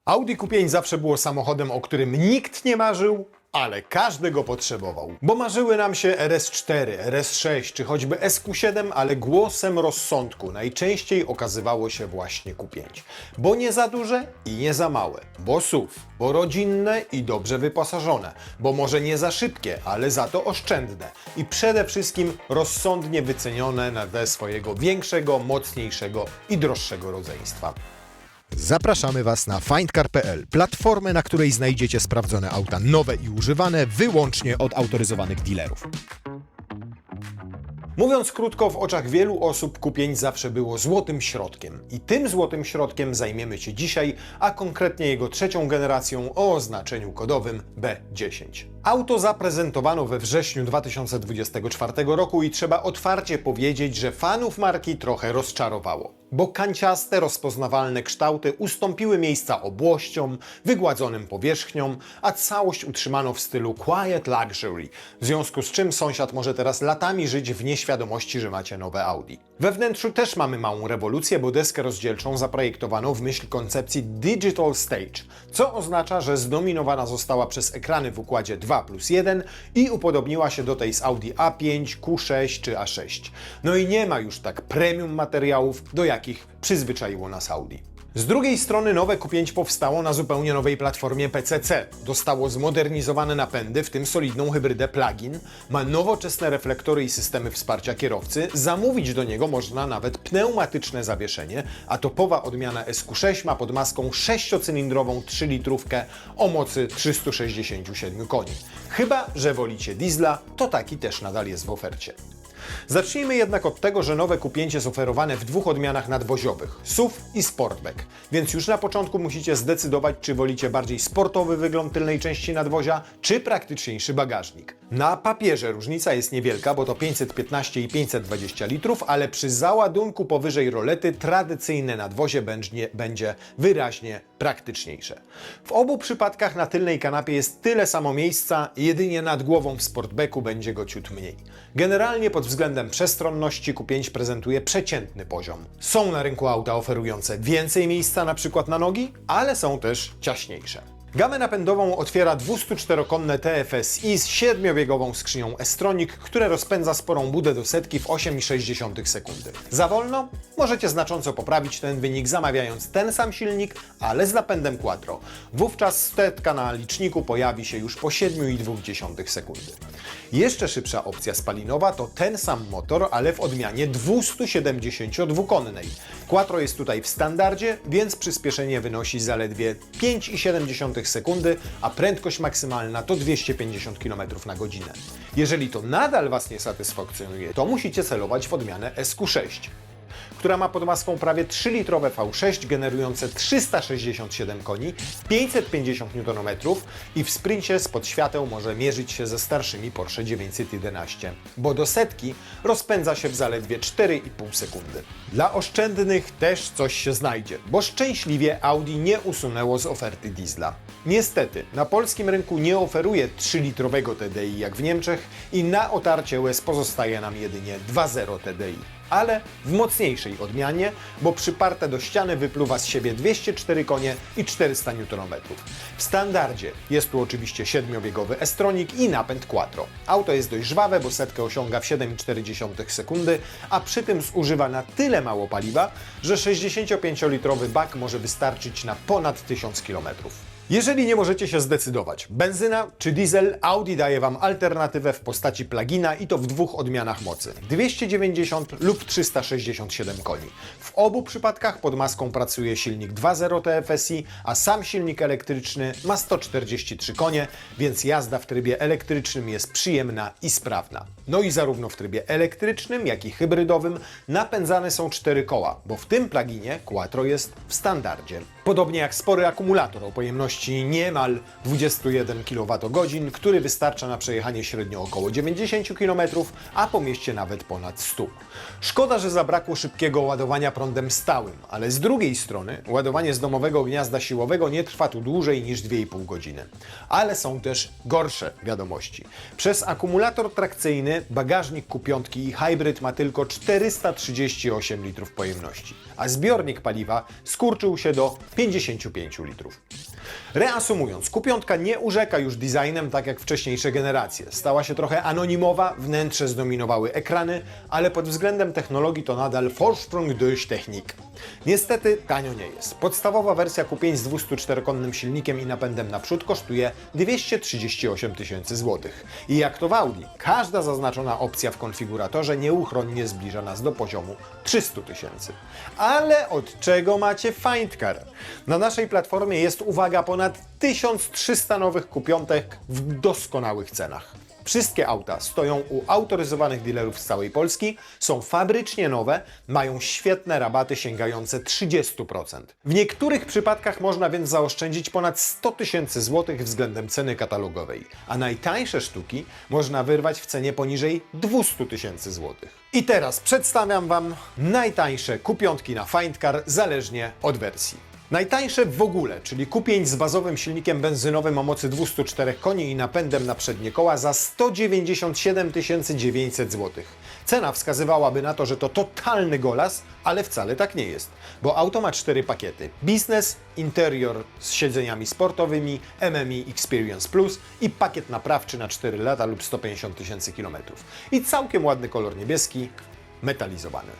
Audi Q5 zawsze było samochodem, o którym nikt nie marzył, ale każdy go potrzebował. Bo marzyły nam się RS4, RS6 czy choćby SQ7, ale głosem rozsądku najczęściej okazywało się właśnie Q5. Bo nie za duże i nie za małe. Bo SUV, bo rodzinne i dobrze wyposażone. Bo może nie za szybkie, ale za to oszczędne. I przede wszystkim rozsądnie wycenione na tle swojego większego, mocniejszego i droższego rodzeństwa. Zapraszamy Was na findcar.pl, platformę, na której znajdziecie sprawdzone auta nowe i używane wyłącznie od autoryzowanych dealerów. Mówiąc krótko, w oczach wielu osób Q5 zawsze było złotym środkiem. I tym złotym środkiem zajmiemy się dzisiaj, a konkretnie jego trzecią generacją o oznaczeniu kodowym B10. Auto zaprezentowano we wrześniu 2024 roku i trzeba otwarcie powiedzieć, że fanów marki trochę rozczarowało. Bo kanciaste, rozpoznawalne kształty ustąpiły miejsca obłościom, wygładzonym powierzchniom, a całość utrzymano w stylu quiet luxury, w związku z czym sąsiad może teraz latami żyć w nieświadomości, że macie nowe Audi. We wnętrzu też mamy małą rewolucję, bo deskę rozdzielczą zaprojektowano w myśl koncepcji Digital Stage, co oznacza, że zdominowana została przez ekrany w układzie 2+1 i upodobniła się do tej z Audi A5, Q6 czy A6. No i nie ma już tak premium materiałów, do jakich przyzwyczaiło nas Audi. Z drugiej strony nowe Q5 powstało na zupełnie nowej platformie PCC. Dostało zmodernizowane napędy, w tym solidną hybrydę plug-in, ma nowoczesne reflektory i systemy wsparcia kierowcy, zamówić do niego można nawet pneumatyczne zawieszenie, a topowa odmiana SQ6 ma pod maską 6-cylindrową 3-litrówkę o mocy 367 koni. Chyba że wolicie diesla, to taki też nadal jest w ofercie. Zacznijmy jednak od tego, że nowe Q5 jest oferowane w dwóch odmianach nadwoziowych, SUV i Sportback, więc już na początku musicie zdecydować, czy wolicie bardziej sportowy wygląd tylnej części nadwozia, czy praktyczniejszy bagażnik. Na papierze różnica jest niewielka, bo to 515 i 520 litrów, ale przy załadunku powyżej rolety tradycyjne nadwozie będzie wyraźnie praktyczniejsze. W obu przypadkach na tylnej kanapie jest tyle samo miejsca, jedynie nad głową w Sportbacku będzie go ciut mniej. Generalnie pod względem przestronności Q5 prezentuje przeciętny poziom. Są na rynku auta oferujące więcej miejsca na przykład na nogi, ale są też ciaśniejsze. Gamę napędową otwiera 204-konne TFSI z 7-biegową skrzynią S-Tronic, które rozpędza sporą budę do setki w 8,6 sekundy. Za wolno? Możecie znacząco poprawić ten wynik, zamawiając ten sam silnik, ale z napędem Quattro. Wówczas setka na liczniku pojawi się już po 7,2 sekundy. Jeszcze szybsza opcja spalinowa to ten sam motor, ale w odmianie 272-konnej. Quattro jest tutaj w standardzie, więc przyspieszenie wynosi zaledwie 5,7 sekundy, a prędkość maksymalna to 250 km na godzinę. Jeżeli to nadal Was nie satysfakcjonuje, to musicie celować w odmianę SQ6, która ma pod maską prawie 3-litrowe V6 generujące 367 koni, 550 Nm i w sprincie spod świateł może mierzyć się ze starszymi Porsche 911, bo do setki rozpędza się w zaledwie 4,5 sekundy. Dla oszczędnych też coś się znajdzie, bo szczęśliwie Audi nie usunęło z oferty diesla. Niestety, na polskim rynku nie oferuje 3-litrowego TDI jak w Niemczech i na otarcie łez pozostaje nam jedynie 2.0 TDI. Ale w mocniejszej odmianie, bo przyparte do ściany wypluwa z siebie 204 konie i 400 Nm. W standardzie jest tu oczywiście 7-biegowy S-Tronic i napęd Quattro. Auto jest dość żwawe, bo setkę osiąga w 7,4 sekundy, a przy tym zużywa na tyle mało paliwa, że 65-litrowy bak może wystarczyć na ponad 1000 km. Jeżeli nie możecie się zdecydować, benzyna czy diesel, Audi daje Wam alternatywę w postaci plugina i to w dwóch odmianach mocy, 290 lub 367 koni. W obu przypadkach pod maską pracuje silnik 2.0 TFSI, a sam silnik elektryczny ma 143 konie, więc jazda w trybie elektrycznym jest przyjemna i sprawna. No i zarówno w trybie elektrycznym, jak i hybrydowym napędzane są 4 koła, bo w tym pluginie Quattro jest w standardzie. Podobnie jak spory akumulator o pojemności niemal 21 kWh, który wystarcza na przejechanie średnio około 90 km, a po mieście nawet ponad 100. Szkoda, że zabrakło szybkiego ładowania prądem stałym, ale z drugiej strony ładowanie z domowego gniazda siłowego nie trwa tu dłużej niż 2,5 godziny. Ale są też gorsze wiadomości. Przez akumulator trakcyjny bagażnik Q5 i hybryd ma tylko 438 litrów pojemności, a zbiornik paliwa skurczył się do 55 litrów. Reasumując, Q5 nie urzeka już designem tak jak wcześniejsze generacje. Stała się trochę anonimowa, wnętrze zdominowały ekrany, ale pod względem technologii to nadal Vorsprung durch Technik. Niestety tanio nie jest. Podstawowa wersja Q5 z 204-konnym silnikiem i napędem naprzód kosztuje 238 tysięcy złotych. I jak to w Audi, każda zaznaczona opcja w konfiguratorze nieuchronnie zbliża nas do poziomu 300 tysięcy. Ale od czego macie Findcar? Na naszej platformie jest, uwaga, ponad 1300 nowych Q5 w doskonałych cenach. Wszystkie auta stoją u autoryzowanych dealerów z całej Polski, są fabrycznie nowe, mają świetne rabaty sięgające 30%. W niektórych przypadkach można więc zaoszczędzić ponad 100 tysięcy złotych względem ceny katalogowej, a najtańsze sztuki można wyrwać w cenie poniżej 200 tysięcy złotych. I teraz przedstawiam Wam najtańsze Q5 na Findcar zależnie od wersji. Najtańsze w ogóle, czyli Q5 z bazowym silnikiem benzynowym o mocy 204 koni i napędem na przednie koła za 197 900 zł. Cena wskazywałaby na to, że to totalny golas, ale wcale tak nie jest, bo auto ma 4 pakiety. Business, interior z siedzeniami sportowymi, MMI Experience Plus i pakiet naprawczy na 4 lata lub 150 tysięcy kilometrów. I całkiem ładny kolor niebieski, metalizowany.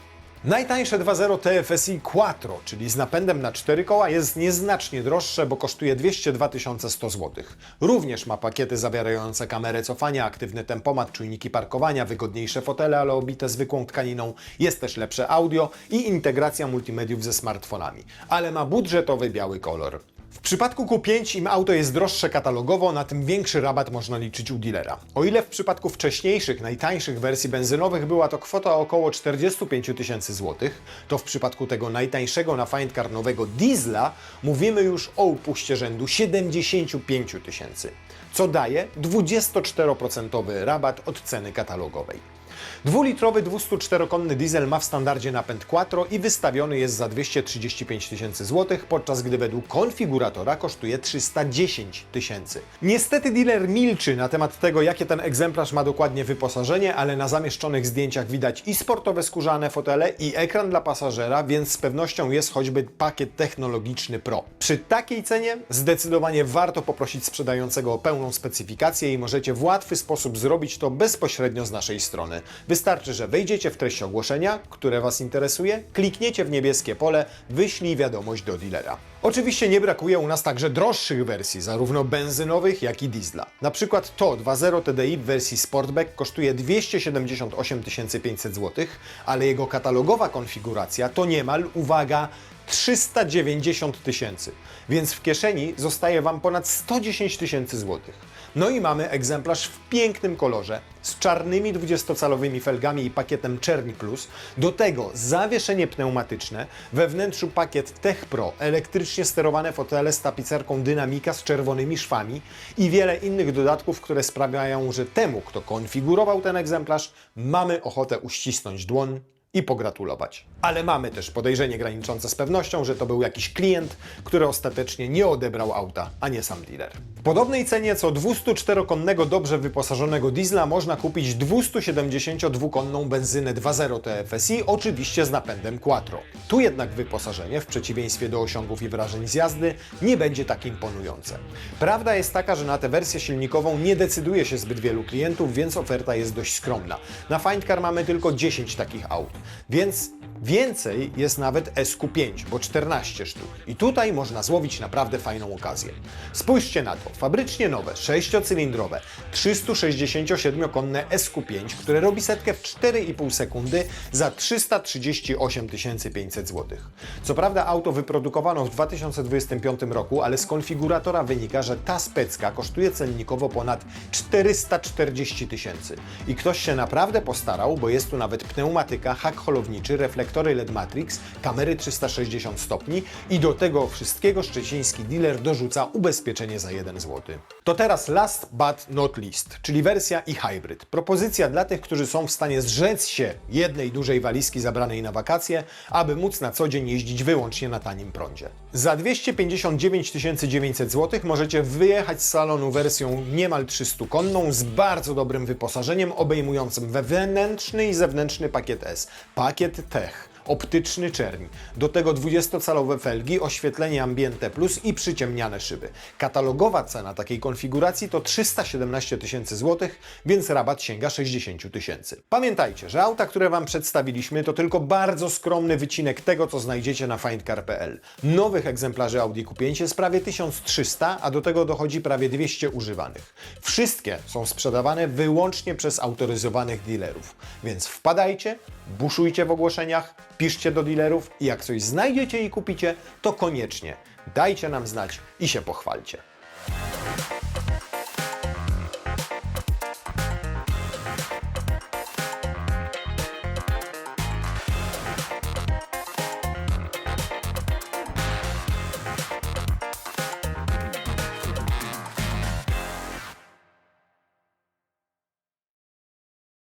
Najtańsze 2.0 TFSI Quattro, czyli z napędem na 4 koła, jest nieznacznie droższe, bo kosztuje 202 100 zł. Również ma pakiety zawierające kamerę cofania, aktywny tempomat, czujniki parkowania, wygodniejsze fotele, ale obite zwykłą tkaniną. Jest też lepsze audio i integracja multimediów ze smartfonami. Ale ma budżetowy biały kolor. W przypadku Q5 im auto jest droższe katalogowo, na tym większy rabat można liczyć u dealera. O ile w przypadku wcześniejszych, najtańszych wersji benzynowych była to kwota około 45 tysięcy złotych, to w przypadku tego najtańszego na Findcar nowego diesla mówimy już o upuście rzędu 75 tysięcy, co daje 24% rabat od ceny katalogowej. Dwulitrowy 204-konny diesel ma w standardzie napęd Quattro i wystawiony jest za 235 tysięcy złotych, podczas gdy według konfiguratora kosztuje 310 tysięcy. Niestety dealer milczy na temat tego, jakie ten egzemplarz ma dokładnie wyposażenie, ale na zamieszczonych zdjęciach widać i sportowe skórzane fotele, i ekran dla pasażera, więc z pewnością jest choćby pakiet technologiczny Pro. Przy takiej cenie zdecydowanie warto poprosić sprzedającego o pełną specyfikację i możecie w łatwy sposób zrobić to bezpośrednio z naszej strony. Wystarczy, że wejdziecie w treść ogłoszenia, które Was interesuje, klikniecie w niebieskie pole, wyślij wiadomość do dealera. Oczywiście nie brakuje u nas także droższych wersji, zarówno benzynowych, jak i diesla. Na przykład to 2.0 TDI w wersji Sportback kosztuje 278 500 zł, ale jego katalogowa konfiguracja to niemal, uwaga, 390 tysięcy, więc w kieszeni zostaje Wam ponad 110 tysięcy złotych. No i mamy egzemplarz w pięknym kolorze, z czarnymi 20-calowymi felgami i pakietem Czerni Plus, do tego zawieszenie pneumatyczne, we wnętrzu pakiet Tech Pro, elektrycznie sterowane fotele z tapicerką Dynamika z czerwonymi szwami i wiele innych dodatków, które sprawiają, że temu, kto konfigurował ten egzemplarz, mamy ochotę uścisnąć dłoń i pogratulować. Ale mamy też podejrzenie graniczące z pewnością, że to był jakiś klient, który ostatecznie nie odebrał auta, a nie sam dealer. W podobnej cenie co 204-konnego dobrze wyposażonego diesla można kupić 272-konną benzynę 2.0 TFSI, oczywiście z napędem Quattro. Tu jednak wyposażenie, w przeciwieństwie do osiągów i wrażeń z jazdy, nie będzie tak imponujące. Prawda jest taka, że na tę wersję silnikową nie decyduje się zbyt wielu klientów, więc oferta jest dość skromna. Na Findcar mamy tylko 10 takich aut, więc więcej jest nawet SQ5, bo 14 sztuk. I tutaj można złowić naprawdę fajną okazję. Spójrzcie na to. Fabrycznie nowe, 6-cylindrowe, 367-konne SQ5, które robi setkę w 4,5 sekundy za 338 500 zł. Co prawda auto wyprodukowano w 2025 roku, ale z konfiguratora wynika, że ta specka kosztuje cennikowo ponad 440 tysięcy. I ktoś się naprawdę postarał, bo jest tu nawet pneumatyka, hak holowniczy, reflektory LED Matrix, kamery 360 stopni i do tego wszystkiego szczeciński dealer dorzuca ubezpieczenie za 1 zł. To teraz last but not least, czyli wersja e-hybrid. Propozycja dla tych, którzy są w stanie zrzec się jednej dużej walizki zabranej na wakacje, aby móc na co dzień jeździć wyłącznie na tanim prądzie. Za 259 900 zł możecie wyjechać z salonu wersją niemal 300-konną z bardzo dobrym wyposażeniem obejmującym wewnętrzny i zewnętrzny pakiet S, pakiet Tech optyczny czerń. Do tego 20-calowe felgi, oświetlenie Ambiente Plus i przyciemniane szyby. Katalogowa cena takiej konfiguracji to 317 tysięcy złotych, więc rabat sięga 60 tysięcy. Pamiętajcie, że auta, które Wam przedstawiliśmy, to tylko bardzo skromny wycinek tego, co znajdziecie na findcar.pl. Nowych egzemplarzy Audi Q5 jest prawie 1300, a do tego dochodzi prawie 200 używanych. Wszystkie są sprzedawane wyłącznie przez autoryzowanych dealerów. Więc wpadajcie, buszujcie w ogłoszeniach, piszcie do dealerów i jak coś znajdziecie i kupicie, to koniecznie dajcie nam znać i się pochwalcie.